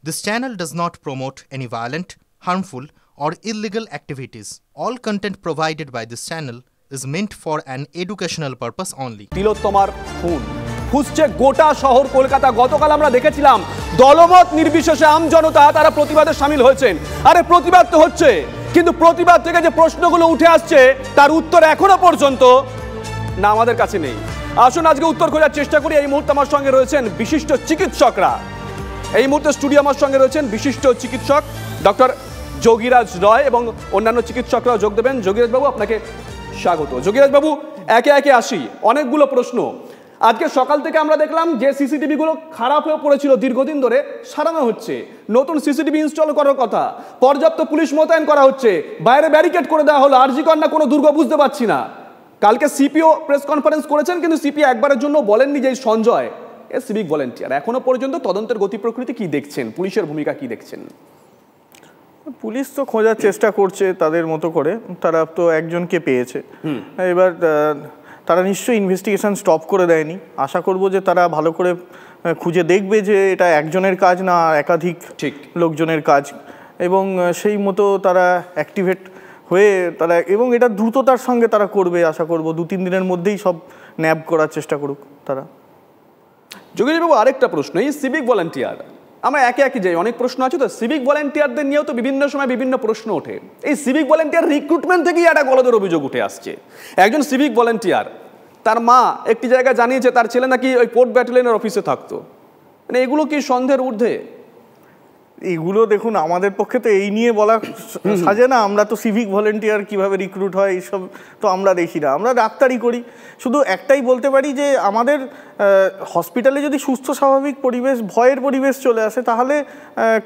This channel does not promote any violent, harmful, or illegal activities. All content provided by this channel is meant for an educational purpose only. তিলোত্তমার খুন ফুসছে গোটা শহর কলকাতা। গতকাল আমরা দেখেছিলাম দলমত নির্বিশেষে আম জনতা তারা প্রতিবাদে শামিল হয়েছেন। আরে প্রতিবাদ তো হচ্ছে, কিন্তু প্রতিবাদ থেকে যে প্রশ্নগুলো উঠে আসছে তার উত্তর এখনো পর্যন্ত না আমাদের কাছে নেই। আসুন আজকে উত্তর খোঁজার চেষ্টা করি। এই মুহূর্তে আমার সঙ্গে রয়েছেন বিশিষ্ট চিকিৎসকরা। এই মুহূর্তে স্টুডিও আমার সঙ্গে রয়েছেন বিশিষ্ট চিকিৎসক ডক্টর যোগীরাজ রয় এবং অন্যান্য চিকিৎসকরাও যোগ দেবেন। যোগীরাজ বাবু, আপনাকে স্বাগত। যোগীরাজ বাবু, একে একে আসি। অনেকগুলো প্রশ্ন আজকে সকাল থেকে আমরা দেখলাম যে সিসিটিভি গুলো খারাপ হয়ে পড়েছিল দীর্ঘদিন ধরে সারানো হচ্ছে, নতুন সিসিটিভি ইনস্টল করার কথা, পর্যাপ্ত পুলিশ মোতায়েন করা হচ্ছে, বাইরে ব্যারিকেড করে দেওয়া হলো। আরজি কর না কোনো দুর্গ বুঝতে পারছি না। কালকে সিপিও প্রেস কনফারেন্স করেছেন, কিন্তু সিপিও একবারের জন্য বলেননি যে সঞ্জয় এ সিভিক ভলেন্টিয়ার। এখনো পর্যন্ত তদন্তের গতি প্রকৃতি কি দেখছেন, পুলিশের ভূমিকা কি দেখছেন? পুলিশ তো খোঁজার চেষ্টা করছে তাদের মতো করে, তারা তো একজনকে পেয়েছে। এবার তারা নিশ্চয়ই ইনভেস্টিগেশন স্টপ করে দেয়নি। আশা করব যে তারা ভালো করে খুঁজে দেখবে যে এটা একজনের কাজ না একাধিক লোকজনের কাজ, এবং সেই মতো তারা অ্যাক্টিভেট হয়ে তারা, এবং এটা দ্রুততার সঙ্গে তারা করবে। আশা করব 2-3 দিনের মধ্যেই সব ন্যাব করার চেষ্টা করুক তারা। যোগীরাজবাবু, আরেকটা প্রশ্ন, এই সিভিক ভলেন্টিয়ার, আমরা একে একে যাই, অনেক প্রশ্ন আছে তো। সিভিক ভলেন্টিয়ারদের নিয়েও তো বিভিন্ন সময় বিভিন্ন প্রশ্ন ওঠে। এই সিভিক ভলেন্টিয়ার রিক্রুটমেন্ট থেকেই একটা গলদের অভিযোগ উঠে আসছে। একজন সিভিক ভলেন্টিয়ার, তার মা একটি জায়গায় জানিয়েছে তার ছেলে নাকি ওই পোর্ট ব্যাটালিয়নের অফিসে থাকতো। মানে এগুলো কি সন্দেহের ঊর্ধ্বে? এগুলো দেখুন, আমাদের পক্ষে তো এই নিয়ে বলা সাজে না। আমরা তো সিভিক ভলেন্টিয়ার কিভাবে রিক্রুট হয় এইসব তো আমরা দেখি না, আমরা ডাক্তারি করি। শুধু একটাই বলতে পারি যে আমাদের হসপিটালে যদি সুস্থ স্বাভাবিক পরিবেশ, ভয়ের পরিবেশ চলে আসে, তাহলে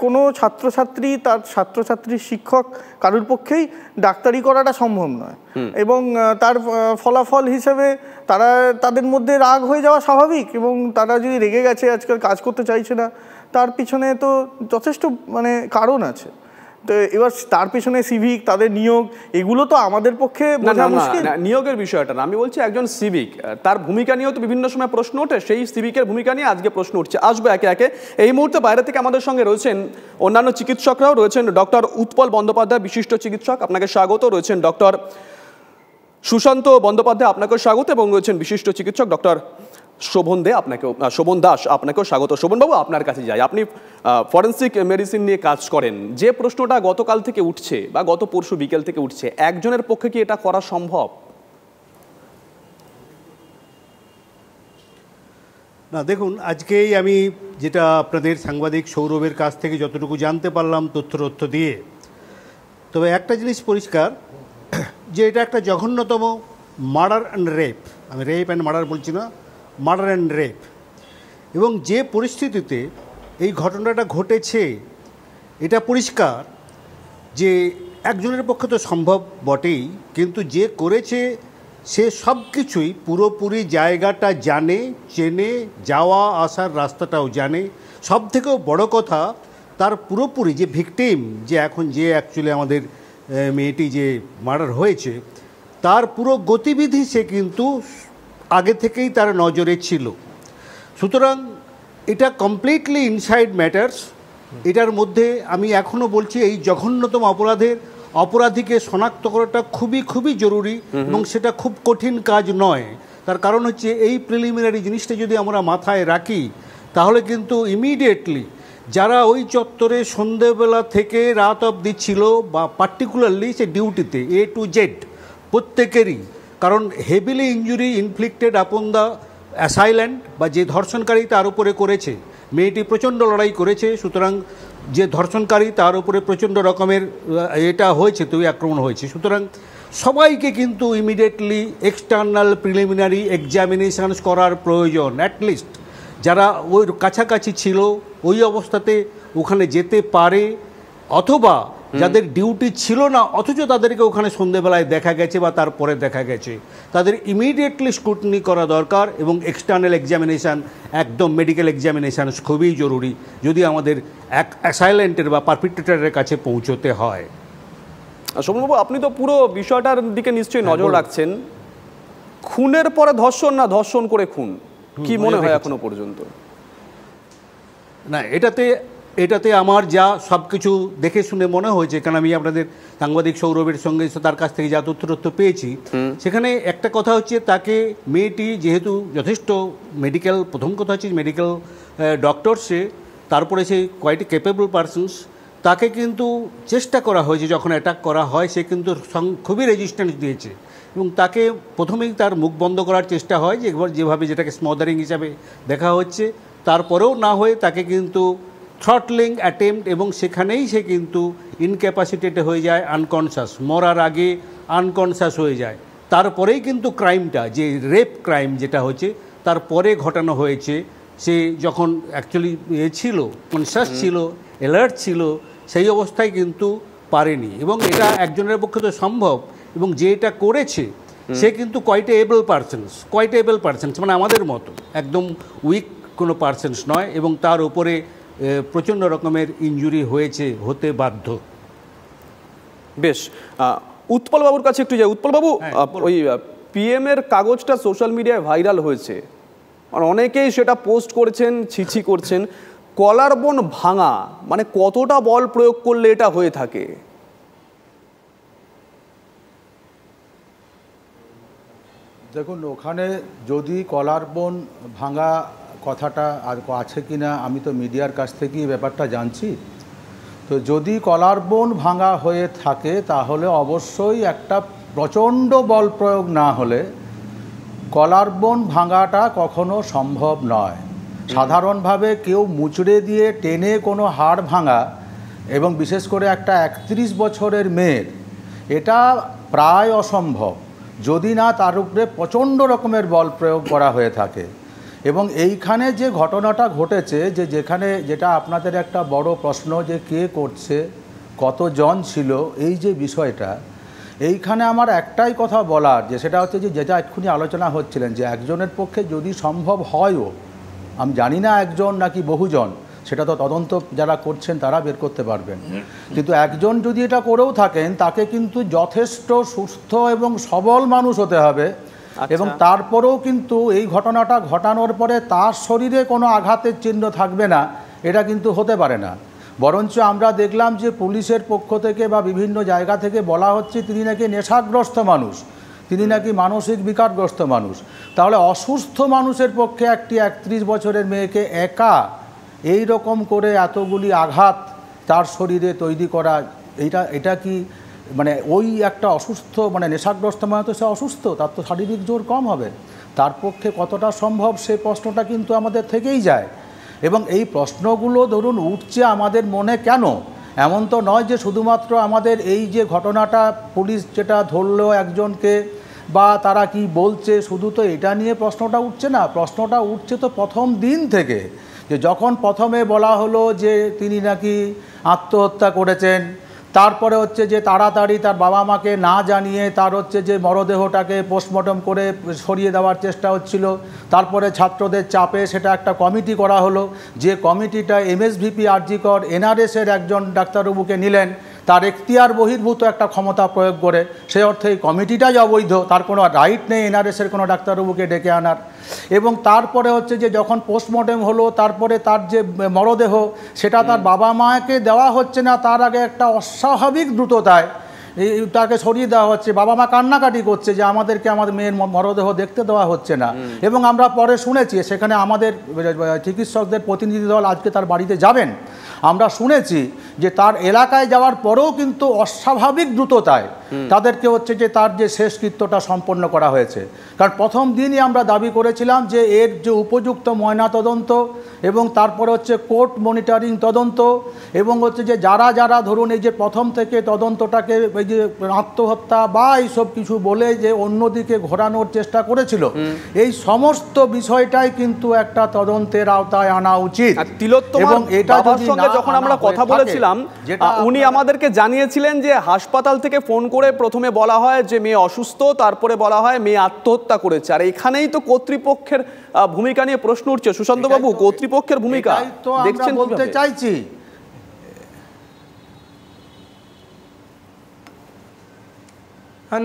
কোনো ছাত্রছাত্রী, তার ছাত্রছাত্রীর শিক্ষক কারোর পক্ষেই ডাক্তারি করাটা সম্ভব নয়। এবং তার ফলাফল হিসেবে তাদের মধ্যে রাগ হয়ে যাওয়া স্বাভাবিক, এবং তারা যদি রেগে গেছে, আজকাল কাজ করতে চাইছে না, তার পিছনে তো যথেষ্ট কারণ আছে। তো এবার তার পিছনে সিভিক, তাদের নিয়োগ, এগুলো তো আমাদের পক্ষে বোঝা মুশকিল। নিয়োগের বিষয়টা না, আমি বলছি একজন সিভিক, তার ভূমিকা নিয়েও তো বিভিন্ন সময় প্রশ্ন ওঠে। সেই সিভিকের ভূমিকা নিয়ে আজকে প্রশ্ন উঠছে। আসবে একে একে। এই মুহূর্তে বাইরে থেকে আমাদের সঙ্গে রয়েছেন অন্যান্য চিকিৎসকরাও রয়েছেন। ডক্টর উৎপল বন্দ্যোপাধ্যায়, বিশিষ্ট চিকিৎসক, আপনাকে স্বাগত। রয়েছেন ডক্টর সুশান্ত বন্দ্যোপাধ্যায়, আপনাকেও স্বাগত। এবং রয়েছেন বিশিষ্ট চিকিৎসক ডক্টর শোভন দাস, আপনাকেও স্বাগত। শোভনবাবু, আপনার কাছে যাই। আপনি ফরেন্সিক মেডিসিন নিয়ে কাজ করেন। যে প্রশ্নটা গতকাল থেকে উঠছে বা গত পরশু বিকেল থেকে উঠছে, একজনের পক্ষে কি এটা করা সম্ভব? না, দেখুন, আজকেই আমি যেটা আপনাদের সাংবাদিক সৌরভের কাছ থেকে যতটুকু জানতে পারলাম তথ্য দিয়ে, তবে একটা জিনিস পরিষ্কার যে এটা একটা জঘন্যতম মার্ডার অ্যান্ড রেপ। আমি রেপ অ্যান্ড মার্ডার বলছি না, মার্ডার অ্যান্ড রেপ। এবং যে পরিস্থিতিতে এই ঘটনাটা ঘটেছে, এটা পরিষ্কার যে একজনের পক্ষে তো সম্ভব বটেই, কিন্তু যে করেছে সে সব কিছুই পুরোপুরি জায়গাটা জানে, চেনে, যাওয়া আসার রাস্তাটাও জানে। সব থেকেও বড় কথা, তার পুরোপুরি যে ভিকটিম, যে এখন যে অ্যাকচুয়ালি আমাদের মেয়েটি যে মার্ডার হয়েছে, তার পুরো গতিবিধি সে কিন্তু আগে থেকেই তার নজরে ছিল। সুতরাং এটা কমপ্লিটলি ইনসাইড ম্যাটার্স। এটার মধ্যে আমি এখনও বলছি, এই জঘন্যতম অপরাধীকে শনাক্ত করাটা খুবই খুবই জরুরি, এবং সেটা খুব কঠিন কাজ নয়। তার কারণ হচ্ছে, এই প্রিলিমিনারি জিনিসটা যদি আমরা মাথায় রাখি, তাহলে কিন্তু ইমিডিয়েটলি যারা ওই চত্বরে সন্ধেবেলা থেকে রাত অবধি ছিল, বা পার্টিকুলারলি সে ডিউটিতে A to Z প্রত্যেকেরই, কারণ heavily injury inflicted upon the assailant, বা যে ধর্ষণকারী তার উপরে করেছে। মেয়েটি প্রচণ্ড লড়াই করেছে, সুতরাং যে ধর্ষণকারী তার উপরে প্রচণ্ড রকমের এটা হয়েছে, তো আক্রমণ হয়েছে। সুতরাং সবাইকে কিন্তু ইমিডিয়েটলি এক্সটার্নাল প্রিলিমিনারি এক্সামিনেশনস করার প্রয়োজন। অ্যাটলিস্ট যারা ওই কাছাকাছি ছিল, ওই অবস্থাতে ওখানে যেতে পারে, অথবা যাদের ডিউটি ছিল না অথচ তাদেরকে ওখানে সন্ধ্যেবেলায় দেখা গেছে বা তারপরে দেখা গেছে, তাদের ইমিডিয়েটলি স্ক্রুটিনি করা দরকার। এবং এক্সটার্নাল এক্সামিনেশান, একদম মেডিকেল এক্সামিনেশান খুবই জরুরি যদি আমাদের অ্যাসাইলেন্টের বা পারপিট্রেটরের কাছে পৌঁছতে হয়। শোভনবাবু, আপনি তো পুরো বিষয়টার দিকে নিশ্চয়ই নজর রাখছেন। খুনের পরে ধর্ষণ না ধর্ষণ করে খুন, কি মনে হয় এখনো পর্যন্ত? না, এটাতে এটাতে আমার যা সব কিছু দেখে শুনে মনে হয়েছে, কারণ আমি আপনাদের সাংবাদিক সৌরভের সঙ্গে তার কাছ থেকে যা তথ্য পেয়েছি, সেখানে একটা কথা হচ্ছে তাকে, মেয়েটি যেহেতু যথেষ্ট মেডিকেল, প্রথম কথা হচ্ছে মেডিকেল ডক্টর সে, তারপরে সে কোয়াইট ক্যাপেবল পারসনস, তাকে কিন্তু চেষ্টা করা হয়েছে যখন অ্যাটাক করা হয়, সে কিন্তু খুবই রেজিস্ট্যান্স দিয়েছে এবং তাকে প্রথমেই তার মুখ বন্ধ করার চেষ্টা হয়, যেভাবে যেটাকে স্মদারিং হিসাবে দেখা হচ্ছে, তারপরেও না হয়ে তাকে কিন্তু থ্রটলিং অ্যাটেম্প্ট, এবং সেখানেই সে কিন্তু ইনক্যাপাসিটেড হয়ে যায়, আনকনশাস, মরার আগে আনকনশাস হয়ে যায়। তারপরেই কিন্তু ক্রাইমটা, যে রেপ ক্রাইম যেটা হচ্ছে, তারপরে ঘটানো হয়েছে। সে যখন অ্যাকচুয়ালি ছিল, কনশাস ছিল, অ্যালার্ট ছিল, সেই অবস্থায় কিন্তু পারেনি, এবং এটা একজনের পক্ষে তো সম্ভব, এবং যে এটা করেছে সে কিন্তু কোয়াইট এবল পারসনস, মানে আমাদের মতো একদম উইক কোনো পারসনস নয়, এবং তার উপরে প্রচণ্ড রকমের ইনজুরি হতে বাধ্য। বেশ, উৎপলবাবুর কাছে একটু যাই। উৎপলবাবু, ওই পিএম এর কাগজটা সোশ্যাল মিডিয়ায় ভাইরাল হয়েছে, আর অনেকেই সেটা পোস্ট করেছেন, ছিছি করছেন। কলার বোন ভাঙা মানে কতটা বল প্রয়োগ করলে এটা হয়ে থাকে? দেখুন, ওখানে যদি কলার বোন ভাঙা কথাটা আছে কি না, আমি তো মিডিয়ার কাছ থেকেই ব্যাপারটা জানছি। তো যদি কলার বোন ভাঙা হয়ে থাকে তাহলে অবশ্যই একটা প্রচণ্ড বল প্রয়োগ না হলে কলার বোন ভাঙাটা কখনো সম্ভব নয়। সাধারণভাবে কেউ মুচড়ে দিয়ে টেনে কোনো হাড় ভাঙা, এবং বিশেষ করে একটা 31 বছরের মেয়ের, এটা প্রায় অসম্ভব যদি না তার উপরে প্রচণ্ড রকমের বল প্রয়োগ করা হয়ে থাকে। এবং এইখানে যে ঘটনাটা ঘটেছে, যেটা আপনাদের একটা বড় প্রশ্ন যে কে করছে, কতজন ছিল, এই যে বিষয়টা, এইখানে আমার একটাই কথা বলার, যে সেটা হচ্ছে যেটা এক্ষুনি আলোচনা হচ্ছিলেন, যে একজনের পক্ষে যদি সম্ভব হয়ও, আমি জানি না একজন নাকি বহুজন, সেটা তো তদন্ত যারা করছেন তারা বের করতে পারবেন, কিন্তু একজন যদি এটা করেও থাকেন তাকে কিন্তু যথেষ্ট সুস্থ এবং সবল মানুষ হতে হবে। এবং তারপরেও কিন্তু এই ঘটনাটা ঘটানোর পরে তার শরীরে কোনো আঘাতের চিহ্ন থাকবে না, এটা কিন্তু হতে পারে না। বরঞ্চ আমরা দেখলাম যে পুলিশের পক্ষ থেকে বা বিভিন্ন জায়গা থেকে বলা হচ্ছে তিনি নাকি নেশাগ্রস্ত মানুষ, তিনি নাকি মানসিক বিকারগ্রস্ত মানুষ। তাহলে অসুস্থ মানুষের পক্ষে একটি 31 বছরের মেয়েকে একা এই রকম করে এতগুলি আঘাত তার শরীরে তৈরি করা, এটা কি মানে ওই একটা অসুস্থ, মানে নেশাগ্রস্ত মানে তো সে অসুস্থ, তার তো শারীরিক জোর কম হবে, তার পক্ষে কতটা সম্ভব সেই প্রশ্নটা কিন্তু আমাদের থেকেই যায়। এবং এই প্রশ্নগুলো ধরুন উঠছে আমাদের মনে কেন, এমন তো নয় যে শুধুমাত্র আমাদের এই যে ঘটনাটা পুলিশ যেটা ধরলো একজনকে বা তারা কি বলছে, শুধু তো এটা নিয়ে প্রশ্নটা উঠছে না, প্রশ্নটা উঠছে তো প্রথম দিন থেকে, যে যখন প্রথমে বলা হলো যে তিনি নাকি আত্মহত্যা করেছেন, তারপরে হচ্ছে যে তাড়াতাড়ি তার বাবা মাকে না জানিয়ে তার হচ্ছে যে মরদেহটাকে পোস্টমর্টম করে সরিয়ে দেওয়ার চেষ্টা হচ্ছিল, তারপরে ছাত্রদের চাপে সেটা একটা কমিটি করা হলো, যে কমিটিটা এমএসভিপি আরজিকর এনআরএসের একজন ডাক্তারবাবুকে নিলেন, তার এখতিয়ার বহির্ভূত একটা ক্ষমতা প্রয়োগ করে, সেই অর্থে এই কমিটিটাই অবৈধ, তার কোনো রাইট নেই এনআরএসের কোনো ডাক্তারবাবুকে ডেকে আনার। এবং তারপরে হচ্ছে যে যখন পোস্টমর্টেম হলো, তারপরে তার যে মরদেহ সেটা তার বাবা মাকে দেওয়া হচ্ছে না, তার আগে একটা অস্বাভাবিক দ্রুততায় তাকে সরিয়ে দেওয়া হচ্ছে, বাবা মা কান্নাকাটি করছে যে আমাদেরকে আমাদের মেয়ের মরদেহ দেখতে দেওয়া হচ্ছে না। এবং আমরা পরে শুনেছি সেখানে আমাদের চিকিৎসকদের প্রতিনিধি দল আজকে তার বাড়িতে যাবেন, আমরা শুনেছি যে তার এলাকায় যাওয়ার পরেও কিন্তু অস্বাভাবিক দ্রুততায় তাদেরকে হচ্ছে যে তার যে শেষকৃত্যটা সম্পন্ন করা হয়েছে। কারণ প্রথম দিনই আমরা দাবি করেছিলাম যে এর যে উপযুক্ত ময়না তদন্ত এবং তারপরে হচ্ছে কোর্ট মনিটরিং তদন্ত, এবং হচ্ছে যে যারা যারা ধরুন এই যে প্রথম থেকে তদন্তটাকে এই যে আত্মহত্যা বা এইসব কিছু বলে যে অন্যদিকে ঘোরানোর চেষ্টা করেছিল, এই সমস্ত বিষয়টাই কিন্তু একটা তদন্তের আওতায় আনা উচিত। এবং এটা যখন আমরা কথা বলেছিলাম, উনি আমাদেরকে জানিয়েছিলেন যে হাসপাতাল থেকে ফোন করে প্রথমে বলা হয় যে মেয়ে অসুস্থ, তারপরে বলা হয় মেয়ে আত্মহত্যা করেছে। আর এখানেই তো কর্তৃপক্ষের ভূমিকা নিয়ে প্রশ্ন উঠছে। সুশান্ত বাবু, কর্তৃপক্ষের ভূমিকা দেখছেন বলতে চাইছি।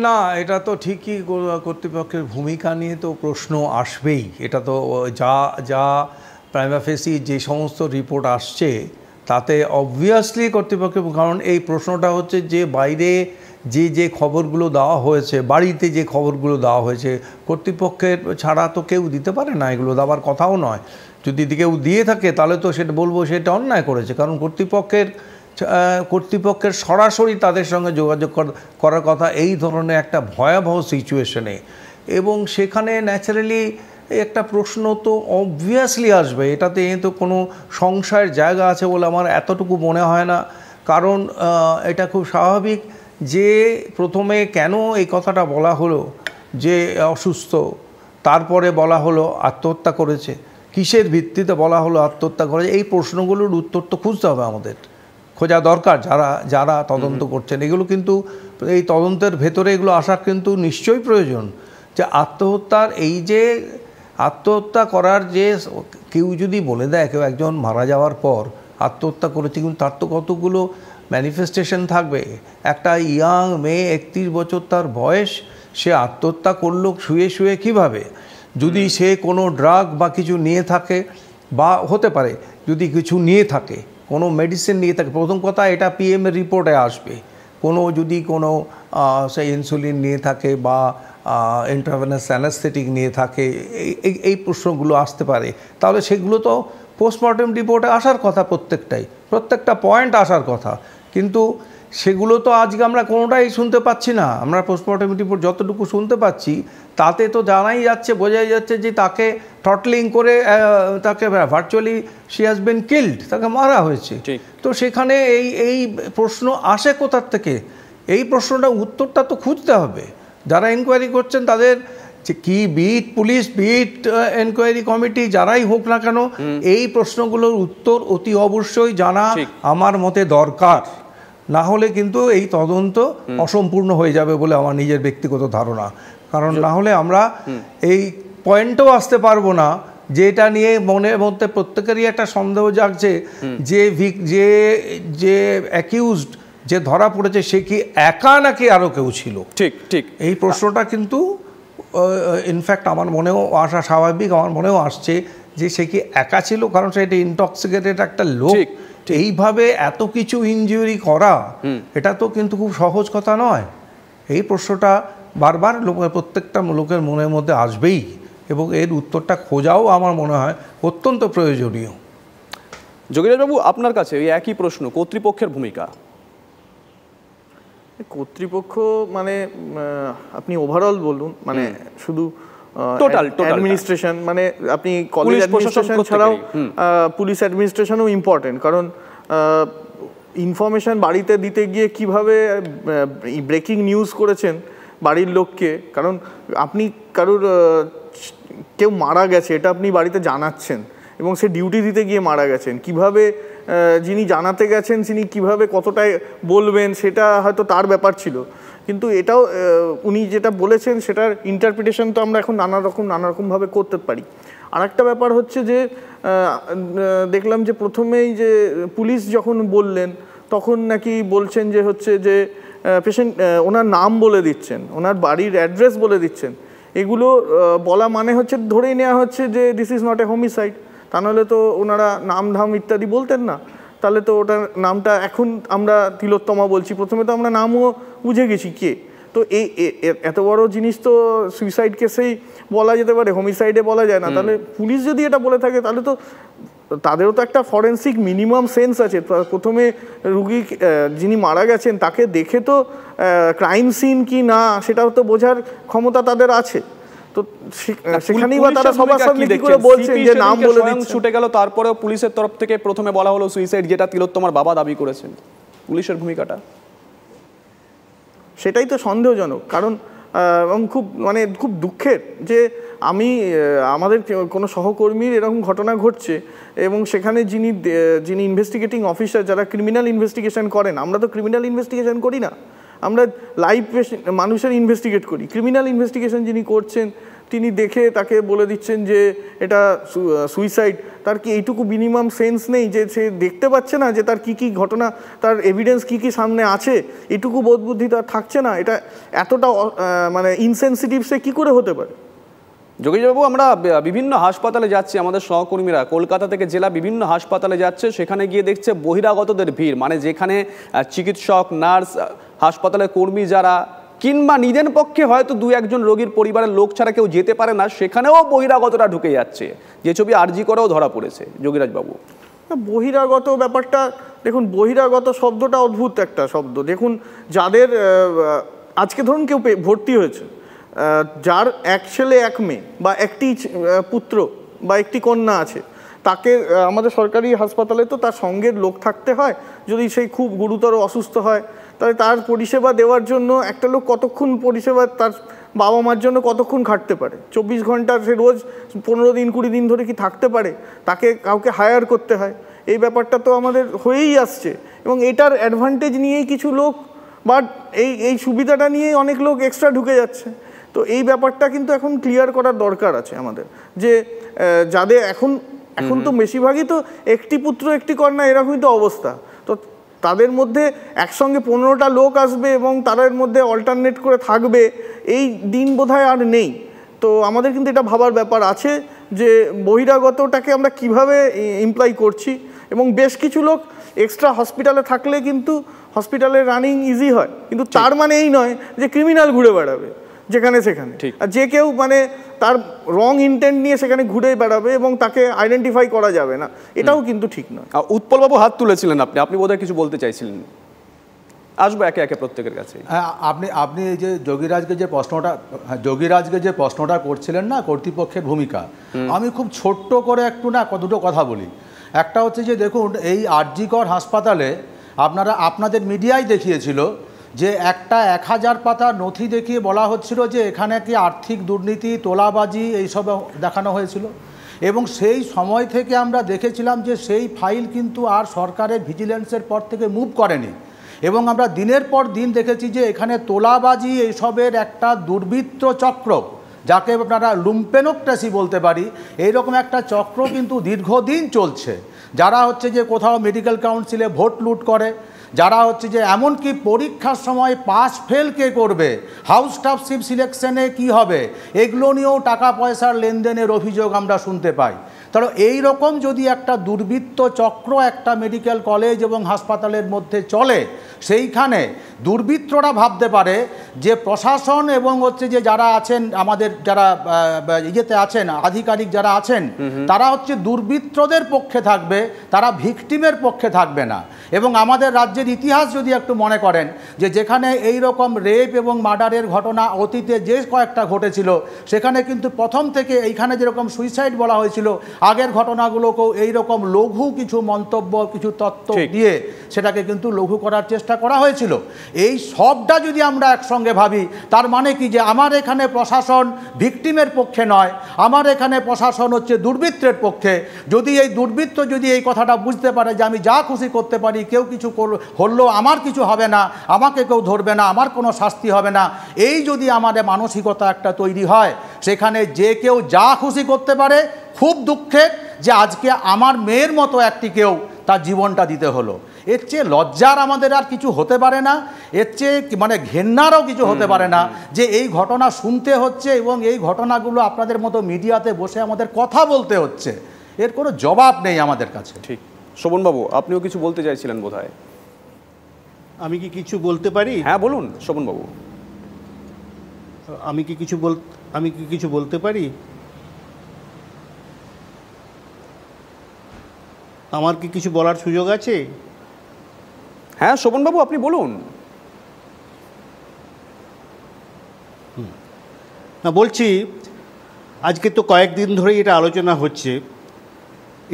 না, এটা তো ঠিকই, কর্তৃপক্ষের ভূমিকা নিয়ে তো প্রশ্ন আসবেই। এটা তো যা প্রাইমা ফেসি যে সমস্ত রিপোর্ট আসছে তাতে অবভিয়াসলি কর্তৃপক্ষের, কারণ এই প্রশ্নটা হচ্ছে যে বাইরে যে খবরগুলো দেওয়া হয়েছে, বাড়িতে যে খবরগুলো দেওয়া হয়েছে, কর্তৃপক্ষের ছাড়া তো কেউ দিতে পারে না, এগুলো দেওয়ার কথাও নয়। যদি কেউ দিয়ে থাকে তাহলে তো সেটা বলবো সেটা অন্যায় করেছে, কারণ কর্তৃপক্ষের সরাসরি তাদের সঙ্গে যোগাযোগ করার কথা এই ধরনের একটা ভয়াবহ সিচুয়েশনে। এবং সেখানে ন্যাচারালি একটা প্রশ্ন তো অবভিয়াসলি আসবে, এটাতে তো কোনো সংশয়ের জায়গা আছে বলে আমার এতটুকু মনে হয় না। কারণ এটা খুব স্বাভাবিক যে প্রথমে কেন এই কথাটা বলা হলো যে অসুস্থ, তারপরে বলা হলো আত্মহত্যা করেছে, কিসের ভিত্তিতে বলা হলো আত্মহত্যা করেছে, এই প্রশ্নগুলোর উত্তর তো খুঁজতে হবে, আমাদের খোঁজা দরকার। যারা তদন্ত করছেন এগুলো কিন্তু এই তদন্তের ভেতরে এগুলো আসা কিন্তু নিশ্চয়ই প্রয়োজন। যে আত্মহত্যা করার যে কেউ যদি বলে দেয় কেউ একজন মারা যাওয়ার পর আত্মহত্যা করেছে, কিন্তু তার তো কতগুলো ম্যানিফেস্টেশন থাকবে। একটা ইয়াং মেয়ে 31 বছর তার বয়স, সে আত্মহত্যা করলো শুয়ে শুয়ে কীভাবে? যদি সে কোনো ড্রাগ বা কিছু নিয়ে থাকে, বা হতে পারে যদি কিছু নিয়ে থাকে, কোনো মেডিসিন নিয়ে থাকে, প্রথম কথা এটা পিএমের রিপোর্টে আসবে। যদি কোনো সে ইনসুলিন নিয়ে থাকে বা ইন্ট্রাভেনাস অ্যানাস্থেটিক নিয়ে থাকে, এই প্রশ্নগুলো আসতে পারে। তাহলে সেগুলো তো পোস্টমর্টেম রিপোর্টে আসার কথা, প্রত্যেকটা পয়েন্ট আসার কথা, কিন্তু সেগুলো তো আজকে আমরা কোনোটাই শুনতে পাচ্ছি না। আমরা পোস্টমর্টেম রিপোর্ট যতটুকু শুনতে পাচ্ছি তাতে তো বোঝাই যাচ্ছে যে তাকে থ্রটলিং করে তাকে virtually she has been killed, তাকে মারা হয়েছে। তো সেখানে এই প্রশ্ন আসে কোথার থেকে? এই প্রশ্নটা উত্তরটা তো খুঁজতে হবে। যারা এনকোয়ারি করছেন তাদের যে কি beat police, beat enquiry committee, যারাই হোক না কেন, এই প্রশ্নগুলোর উত্তর অতি অবশ্যই জানা আমার মতে দরকার। না হলে কিন্তু এই তদন্ত অসম্পূর্ণ হয়ে যাবে বলে আমার নিজের ব্যক্তিগত ধারণা। কারণ না হলে আমরা এই পয়েন্টেও আসতে পারবো না যে এটা নিয়ে মনের মধ্যে প্রত্যেকেরই একটা সন্দেহ জাগছে যে অ্যাকিউজড, যে ধরা পড়েছে, সে কি একা নাকি আরও কেউ ছিল। ঠিক এই প্রশ্নটা কিন্তু ইনফ্যাক্ট আমার মনেও আসা স্বাভাবিক, আমার মনেও আসছে যে সে কি একা ছিল, কারণ সে এটা ইনটক্সিকেটেড একটা লোক। এইভাবে এত কিছু ইনজুরি করা, এটা তো কিন্তু খুব সহজ কথা নয়। এই প্রশ্নটা বারবার প্রত্যেকটা লোকের মনের মধ্যে আসবেই, এবং এর উত্তরটা খোঁজাও আমার মনে হয় অত্যন্ত প্রয়োজনীয়। যোগীরাজবাবু, আপনার কাছে এই একই প্রশ্ন, কর্তৃপক্ষের ভূমিকা। কর্তৃপক্ষ মানে আপনি ওভারঅল বলুন, মানে শুধু টোটাল অ্যাডমিনিস্ট্রেশন, মানে আপনি কলেজ অ্যাডমিনিস্ট্রেশন ছাড়াও পুলিশ অ্যাডমিনিস্ট্রেশনও ইম্পর্টেন্ট। কারণ ইনফরমেশন বাড়িতে দিতে গিয়ে কিভাবে ব্রেকিং নিউজ করেছেন বাড়ির লোককে, কারণ আপনি কেউ মারা গেছে এটা আপনি বাড়িতে জানাচ্ছেন, এবং সে ডিউটি দিতে গিয়ে মারা গেছেন, কিভাবে যিনি জানাতে গেছেন তিনি কিভাবে কতটায় বলবেন সেটা হয়তো তার ব্যাপার ছিল, কিন্তু এটাও উনি যেটা বলেছেন সেটার ইন্টারপ্রিটেশন তো আমরা এখন নানা রকমভাবে করতে পারি। আর একটা ব্যাপার হচ্ছে যে দেখলাম যে প্রথমেই যে পুলিশ যখন বললেন তখন নাকি বলছেন যে হচ্ছে যে পেশেন্ট ওনার নাম বলে দিচ্ছেন, ওনার বাড়ির অ্যাড্রেস বলে দিচ্ছেন। এগুলো বলা মানে হচ্ছে ধরেই নেওয়া হচ্ছে যে this is not a homicide. তা নাহলে তো ওনারা নাম ধাম ইত্যাদি বলতেন না, তাহলে তো ওটার নামটা এখন আমরা তিলোত্তমা বলছি, প্রথমে তো আমরা নামও বুঝে গেছি কে। তো এই এত বড় জিনিস তো সুইসাইড কেসেই বলা যেতে পারে, হোমিসাইডে বলা যায় না। তাহলে পুলিশ যদি এটা বলে থাকে তাহলে তো তাদেরও তো একটা ফরেন্সিক মিনিমাম সেন্স আছে। প্রথমে রুগী যিনি মারা গেছেন তাকে দেখে তো ক্রাইম সিন কি না সেটাও তো বোঝার ক্ষমতা তাদের আছে। তো সেখানেই বা তারা সবার সামনে কি করে বলছেন যে নাম বলে দিচ্ছেন, ছুটে গেল, তারপরেও পুলিশের তরফ থেকে প্রথমে বলা হলো সুইসাইড, যেটা তিলোত্তমার বাবা দাবি করেছেন। পুলিশের ভূমিকাটা সেটাই তো সন্দেহজনক। কারণ খুব দুঃখের যে আমাদের কোনো সহকর্মীর এরকম ঘটনা ঘটছে, এবং সেখানে যিনি ইনভেস্টিগেটিং অফিসার, যারা ক্রিমিনাল ইনভেস্টিগেশন করেন, আমরা তো ক্রিমিনাল ইনভেস্টিগেশন করি না, আমরা লাইভ মানুষের ইনভেস্টিগেট করি। ক্রিমিনাল ইনভেস্টিগেশন যিনি করছেন তিনি দেখে তাকে বলে দিচ্ছেন যে এটা সুইসাইড। তার কি এইটুকু মিনিমাম সেন্স নেই যে সে দেখতে পাচ্ছে না যে তার কি ঘটনা, তার এভিডেন্স কি সামনে আছে, এটুকু বোধ বুদ্ধি তার থাকছে না? এটা এতটা মানে ইনসেনসিটিভ সে কী করে হতে পারে? যোগেশবাবু, আমরা বিভিন্ন হাসপাতালে যাচ্ছি, আমাদের সহকর্মীরা কলকাতা থেকে জেলা বিভিন্ন হাসপাতালে যাচ্ছে, সেখানে গিয়ে দেখছে বহিরাগতদের ভিড়, মানে যেখানে চিকিৎসক, নার্স, হাসপাতালের কর্মী যারা কিংবা নিজের পক্ষে হয়তো দু একজন রোগীর পরিবারের লোক ছাড়া কেউ যেতে পারে না, সেখানেও বহিরাগতরা ঢুকে যাচ্ছে, যে ছবি আরজি করেও ধরা পড়েছে। যোগীরাজবাবু, বহিরাগত ব্যাপারটা দেখুন, বহিরাগত শব্দটা অদ্ভুত একটা শব্দ। দেখুন, যাদের আজকে ধরুন কেউ ভর্তি হয়েছে, যার এক ছেলে এক মেয়ে বা একটি পুত্র বা একটি কন্যা আছে, তাকে আমাদের সরকারি হাসপাতালে তো তার সঙ্গের লোক থাকতে হয়। যদি সেই খুব গুরুতর অসুস্থ হয়, তাহলে তার পরিষেবা দেওয়ার জন্য একটা লোক কতক্ষণ পরিষেবা, তার বাবা মার জন্য কতক্ষণ খাটতে পারে? 24 ঘন্টা সে রোজ 15 দিন 20 দিন ধরে কি থাকতে পারে? তাকে কাউকে হায়ার করতে হয়। এই ব্যাপারটা তো আমাদের হয়েই আসছে, এবং এটার অ্যাডভান্টেজ নিয়েই কিছু লোক বা এই সুবিধাটা নিয়েই অনেক লোক এক্সট্রা ঢুকে যাচ্ছে। তো এই ব্যাপারটা কিন্তু এখন ক্লিয়ার করার দরকার আছে আমাদের, যে যাদের এখন তো বেশিরভাগই তো একটি পুত্র একটি কন্যা, এরকমই তো অবস্থা। তো তাদের মধ্যে একসঙ্গে 15টা লোক আসবে এবং তাদের মধ্যে অল্টারনেট করে থাকবে, এই দিন বোধহয় আর নেই। তো আমাদের কিন্তু এটা ভাবার ব্যাপার আছে যে বহিরাগতটাকে আমরা কিভাবে ইমপ্লাই করছি, এবং বেশ কিছু লোক এক্সট্রা হসপিটালে থাকলে কিন্তু হসপিটালের রানিং ইজি হয়, কিন্তু তার মানে এই নয় যে ক্রিমিনাল ঘুরে বেড়াবে যেখানে সেখানে, আর যে কেউ মানে তার রং ইন্টেন্ট নিয়ে সেখানে ঘুরে বেড়াবে এবং তাকে আইডেন্টিফাই করা যাবে না, এটাও কিন্তু ঠিক নয়। উৎপলবাবু হাত তুলেছিলেন, আপনি বোধহয় কিছু বলতে চাইছিলেন। আসবো একে একে প্রত্যেকের কাছে। হ্যাঁ, আপনি এই যে যোগীরাজকে যে প্রশ্নটা করছিলেন না, কর্তৃপক্ষের ভূমিকা, আমি খুব ছোট্ট করে একটু দুটো কথা বলি। একটা হচ্ছে যে দেখুন, এই আরজি কর হাসপাতালে আপনাদের মিডিয়ায় দেখিয়েছিল যে একটা 1000 পাতার নথি দেখিয়ে বলা হচ্ছিল যে এখানে কি আর্থিক দুর্নীতি, তোলাবাজি এইসব দেখানো হয়েছিল, এবং সেই সময় থেকে আমরা দেখেছিলাম যে সেই ফাইল কিন্তু আর সরকারের ভিজিলেন্সের পর থেকে মুভ করেনি, এবং আমরা দিনের পর দিন দেখেছি যে এখানে তোলাবাজি এইসবের একটা দুর্বৃত্ত চক্র, যাকে আপনারা লুম্পেনোক্রেসি বলতে পারি, এইরকম একটা চক্র কিন্তু দীর্ঘদিন চলছে। যারা হচ্ছে যে কোথাও মেডিকেল কাউন্সিলে ভোট লুট করে, যারা হচ্ছে যে এমনকি পরীক্ষার সময় পাস ফেল কে করবে, হাউস স্টাফশিপ সিলেকশনে কি হবে, এগুলো নিয়েও টাকা পয়সার লেনদেনের অভিযোগ আমরা শুনতে পাই। তাহলে এই রকম যদি একটা দুর্বৃত্ত চক্র একটা মেডিকেল কলেজ এবং হাসপাতালের মধ্যে চলে, সেইখানে দুর্বৃত্তরা ভাবতে পারে যে প্রশাসন এবং হচ্ছে যে যারা আছেন, আমাদের যারা ইয়েতে আছেন, আধিকারিক যারা আছেন, তারা হচ্ছে দুর্বৃত্তদের পক্ষে থাকবে, তারা ভিকটিমের পক্ষে থাকবে না। এবং আমাদের রাজ্যের ইতিহাস যদি একটু মনে করেন, যে যেখানে এই রকম রেপ এবং মার্ডারের ঘটনা অতীতে যে কয়েকটা ঘটেছিল, সেখানে কিন্তু প্রথম থেকে এইখানে যেরকম সুইসাইড বলা হয়েছিল, আগের ঘটনাগুলোকেও এইরকম লঘু কিছু মন্তব্য, কিছু তত্ত্ব দিয়ে সেটাকে কিন্তু লঘু করার চেষ্টা করা হয়েছিল। এই সবটা যদি আমরা একসঙ্গে ভাবি, তার মানে কি যে আমার এখানে প্রশাসন ভিকটিমের পক্ষে নয়, আমার এখানে প্রশাসন হচ্ছে দুর্বৃত্তের পক্ষে। যদি এই দুর্বৃত্ত যদি এই কথাটা বুঝতে পারে যে আমি যা খুশি করতে পারি, কেউ কিছু হলেও আমার কিছু হবে না, আমাকে কেউ ধরবে না, আমার কোনো শাস্তি হবে না, এই যদি আমাদের মানসিকতা একটা তৈরি হয়, সেখানে যে কেউ যা খুশি করতে পারে। খুব দুঃখের যে আজকে আমার মেয়ের মতো একটি কেউ তার জীবনটা দিতে হলো। এর চেয়ে লজ্জার আমাদের আর কিছু হতে পারে না, এর চেয়ে মানে ঘেন্নারও কিছু হতে পারে না যে এই ঘটনা শুনতে হচ্ছে এবং এই ঘটনাগুলো আপনাদের মতো মিডিয়াতে বসে আমাদের কথা বলতে হচ্ছে। এর কোনো জবাব নেই আমাদের কাছে। ঠিক। শোভনবাবু, আপনিও কিছু বলতে চাইছিলেন বোধহয়। আমি কি কিছু বলতে পারি? হ্যাঁ বলুন শোভনবাবু। আমি কি কিছু বলতে পারি? আমার কি কিছু বলার সুযোগ আছে? হ্যাঁ শোভনবাবু, আপনি বলুন। না, বলছি আজকে তো কয়েকদিন ধরেই এটা আলোচনা হচ্ছে।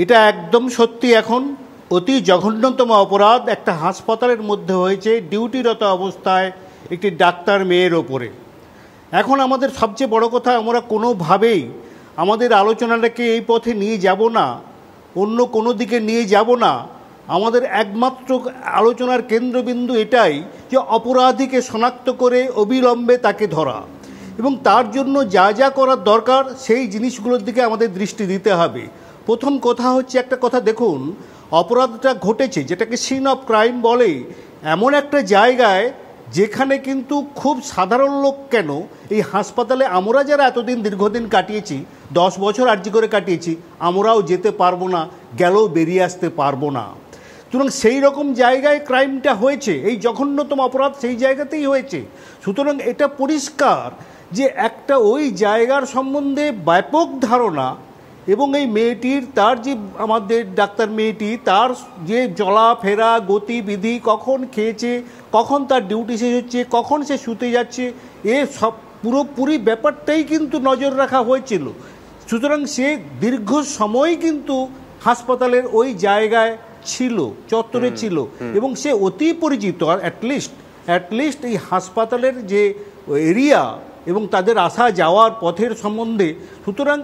এটা একদম সত্যি, এখন অতি জঘন্যতম অপরাধ একটা হাসপাতালের মধ্যে হয়েছে ডিউটিরত অবস্থায় একটি ডাক্তার মেয়ের ওপরে। এখন আমাদের সবচেয়ে বড় কথা, আমরা কোনোভাবেই আমাদের আলোচনাটাকে এই পথে নিয়ে যাব না, অন্য কোনো দিকে নিয়ে যাব না। আমাদের একমাত্র আলোচনার কেন্দ্রবিন্দু এটাই যে অপরাধীকে শনাক্ত করে অবিলম্বে তাকে ধরা, এবং তার জন্য যা যা করার দরকার সেই জিনিসগুলোর দিকে আমাদের দৃষ্টি দিতে হবে। প্রথম কথা হচ্ছে, একটা কথা দেখুন, অপরাধটা ঘটেছে যেটাকে সিন অফ ক্রাইম বলে, এমন একটা জায়গায় যেখানে কিন্তু খুব সাধারণ লোক কেন এই হাসপাতালে আমরা যারা এতদিন দীর্ঘদিন কাটিয়েছি, 10 বছর আর্জি করে কাটিয়েছি, আমরাও যেতে পারবো না, গেলেও বেরিয়ে আসতে পারবো না। সুতরাং সেই রকম জায়গায় ক্রাইমটা হয়েছে, এই জঘন্যতম অপরাধ সেই জায়গাতেই হয়েছে। সুতরাং এটা পরিষ্কার যে একটা ওই জায়গার সম্বন্ধে ব্যাপক ধারণা, এবং এই মেয়েটির, তার যে আমাদের ডাক্তার মেয়েটি, তার যে চলাফেরা গতিবিধি, কখন খেয়েছে, কখন তার ডিউটি শেষ হচ্ছে, কখন সে শুতে যাচ্ছে, এ সব পুরোপুরি ব্যাপারটাই কিন্তু নজর রাখা হয়েছিল। সুতরাং সে দীর্ঘ সময় কিন্তু হাসপাতালের ওই জায়গায় ছিল, চত্বরে ছিল, এবং সে অতি পরিচিত। আর অ্যাটলিস্ট এই হাসপাতালের যে এরিয়া এবং তাদের আসা যাওয়ার পথের সম্বন্ধে, সুতরাং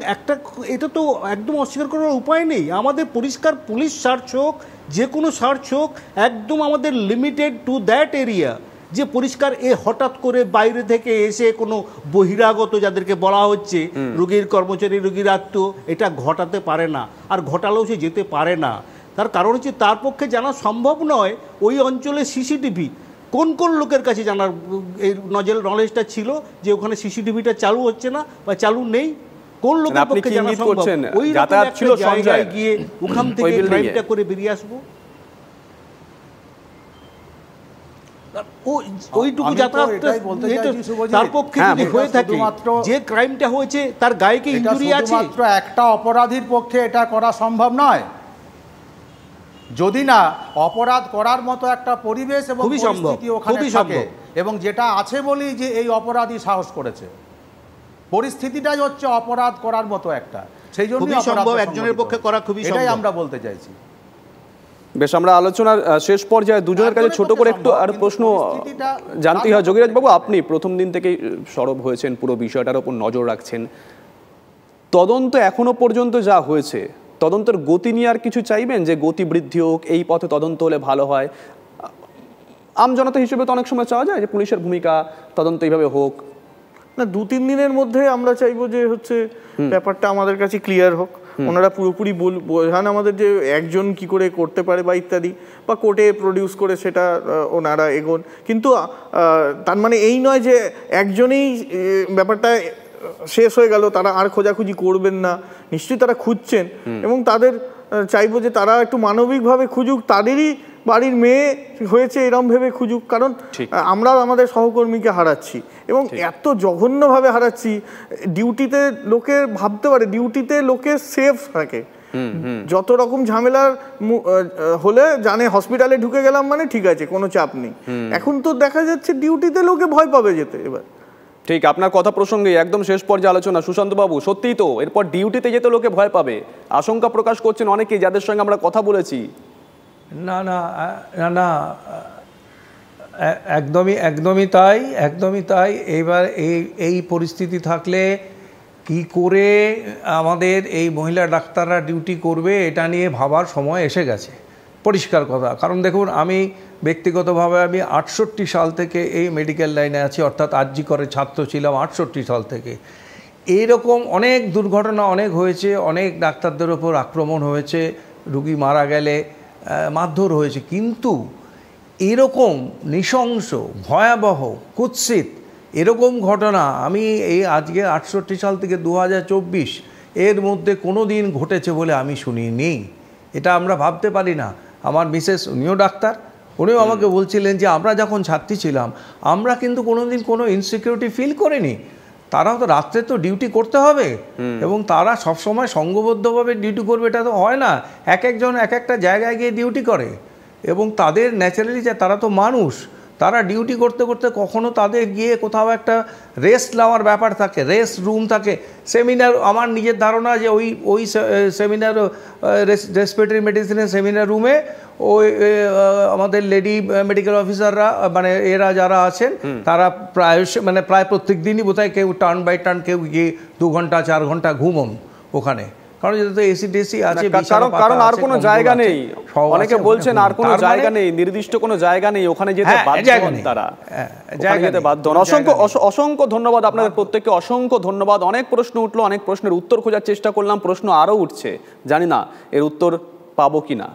এটা তো একদম অস্বীকার করার উপায় নেই। আমাদের পরিষ্কার পুলিশ সার্চ হোক, যে কোনো সার্চ হোক, একদম আমাদের লিমিটেড টু দ্যাট এরিয়া, যে পরিষ্কার এ হঠাৎ করে বাইরে থেকে এসে কোনো বহিরাগত যাদেরকে বলা হচ্ছে রোগীর কর্মচারী, রোগীর আত্মীয়, এটা ঘটাতে পারে না, আর ঘটালেও সে যেতে পারে না। তার কারণ হচ্ছে তার পক্ষে জানা সম্ভব নয় ওই অঞ্চলে সিসিটিভি কোন কোন লোকের কাছে জানার এই নলেজটা ছিল যে ওখানে সিসিটিভিটা চালু হচ্ছে না বা চালু নেই, কোন লোকের পক্ষে জানা সম্ভব? ওই যাতায়াত ছিল জায়গায় গিয়ে ওখান থেকে ক্রাইমটা করে বেরিয়ে আসবো, ওইটুকু যাতায়াত তার পক্ষে যদি হয়ে থাকে, যে ক্রাইমটা হয়েছে তার গায়ে কি ইনজুরি আছে? মাত্র একটা অপরাধীর পক্ষে এটা করা সম্ভব নয়, যদি না অপরাধ করার মতো একটা পরিবেশ এবং পরিস্থিতি ওখানে থাকে, এবং যেটা আছে বলেই যে এই অপরাধী সাহস করেছে, পরিস্থিতিটাই হচ্ছে অপরাধ করার মতো একটা, সেই জন্য সম্ভব একজনের পক্ষে করা খুবই সম্ভব, এটাই আমরা বলতে চাইছি। বেশ, আমরা আলোচনার শেষ পর্যায়ে দুজনের কাছে ছোট করে একটু আর প্রশ্ন জানতে হয়। যোগীরাজ বাবু, আপনি প্রথম দিন থেকেই সরব হয়েছেন, পুরো বিষয়টার উপর নজর রাখছেন, তদন্ত এখনো পর্যন্ত যা হয়েছে, তদন্তের গতি নিয়ে আর কিছু চাইবেন যে গতি বৃদ্ধি হোক, এই পথে তদন্ত হলে ভালো হয়? আমজনতা হিসেবে তো অনেক সময় চাওয়া যায় যে পুলিশের ভূমিকা তদন্ত এইভাবে হোক। না, 2-3 দিনের মধ্যে আমরা চাইবো যে হচ্ছে ব্যাপারটা আমাদের কাছে ক্লিয়ার হোক, ওনারা পুরোপুরি বোঝান আমাদের যে একজন কি করে করতে পারে বা ইত্যাদি, বা কোর্টে প্রডিউস করে সেটা ওনারা এগোন। কিন্তু তার মানে এই নয় যে একজনেই ব্যাপারটা শেষ হয়ে গেল, তারা আর খোঁজাখুঁজি করবেন না, নিশ্চয়ই তারা খুঁজছেন, এবং তাদের চাইবো যে তারা একটু মানবিকভাবে খুঁজুক, তাদেরই বাড়ির মেয়ে হয়েছে এরম ভেবে খুঁজুক, কারণ আমরাও আমাদের সহকর্মীকে হারাচ্ছি এবং এত জঘন্যভাবে হারাচ্ছি। ডিউটিতে লোকের ভাবতে পারে, ডিউটিতে লোকে সেফ থাকে, যত রকম ঝামেলার হলে জানে হসপিটালে ঢুকে গেলাম মানে ঠিক আছে, কোনো চাপ নেই। এখন তো দেখা যাচ্ছে ডিউটিতে লোকে ভয় পাবে যেতে। এবার ঠিক আপনার কথা প্রসঙ্গে একদম শেষ পর্যায়ে আলোচনা, সুশান্ত বাবু, সত্যিই তো এরপর ডিউটিতে যেতে লোকে ভয় পাবে, আশঙ্কা প্রকাশ করছেন অনেকেই যাদের সঙ্গে আমরা কথা বলেছি। না না না, একদমই তাই। এবার এই পরিস্থিতি থাকলে কি করে আমাদের এই মহিলা ডাক্তাররা ডিউটি করবে এটা নিয়ে ভাবার সময় এসে গেছে, পরিষ্কার কথা। কারণ দেখুন, আমি ব্যক্তিগতভাবে 68 সাল থেকে এই মেডিকেল লাইনে আছি, অর্থাৎ আরজি করে ছাত্র ছিলাম 68 সাল থেকে। এইরকম অনেক দুর্ঘটনা অনেক হয়েছে, অনেক ডাক্তারদের ওপর আক্রমণ হয়েছে, রুগী মারা গেলে মারধর হয়েছে, কিন্তু এরকম নৃশংস, ভয়াবহ, কুৎসিত এরকম ঘটনা আমি এই আজকে 68 সাল থেকে 2024 এর মধ্যে কোনো দিন ঘটেছে বলে আমি শুনিনি। এটা আমরা ভাবতে পারি না। আমার মিসেস, উনিও ডাক্তার, উনিও আমাকে বলছিলেন যে আমরা যখন ছাত্রী ছিলাম আমরা কিন্তু কোনোদিন কোনো ইনসিকিউরিটি ফিল করিনি। তারাও তো রাত্রে তো ডিউটি করতে হবে, এবং তারা সবসময় সংঘবদ্ধভাবে ডিউটি করবে এটা তো হয় না, এক একজন এক একটা জায়গায় গিয়ে ডিউটি করে, এবং তাদের ন্যাচারালি যে তারা তো মানুষ, তারা ডিউটি করতে করতে কখনো তাদের গিয়ে কোথাও একটা রেস্ট নেওয়ার ব্যাপার থাকে, রেস্ট রুম থাকে। সেমিনার, আমার নিজের ধারণা যে ওই সেমিনার, রেসপিরেটরি মেডিসিনের সেমিনার রুমে ওই আমাদের লেডি মেডিকেল অফিসাররা, মানে এরা যারা আছেন তারা প্রায় প্রত্যেক দিনই বোধহয় কেউ টার্ন বাই টার্ন কেউ গিয়ে 2 ঘন্টা 4 ঘন্টা ঘুমন ওখানে, কারণ যেটা তো এসি টেসি আছে, কারণ আর কোনো জায়গা নেই। অনেকে বলছেন আর কোনো জায়গা নেই, নির্দিষ্ট কোনো জায়গা নেই, ওখানে যেতে বাধ্য হন তারা, যেতে বাধ্য হন। অসংখ্য ধন্যবাদ আপনাদের প্রত্যেককে, অসংখ্য ধন্যবাদ। অনেক প্রশ্ন উঠলো, অনেক প্রশ্নের উত্তর খোঁজার চেষ্টা করলাম, প্রশ্ন আরও উঠছে, জানি না এর উত্তর পাবো কিনা।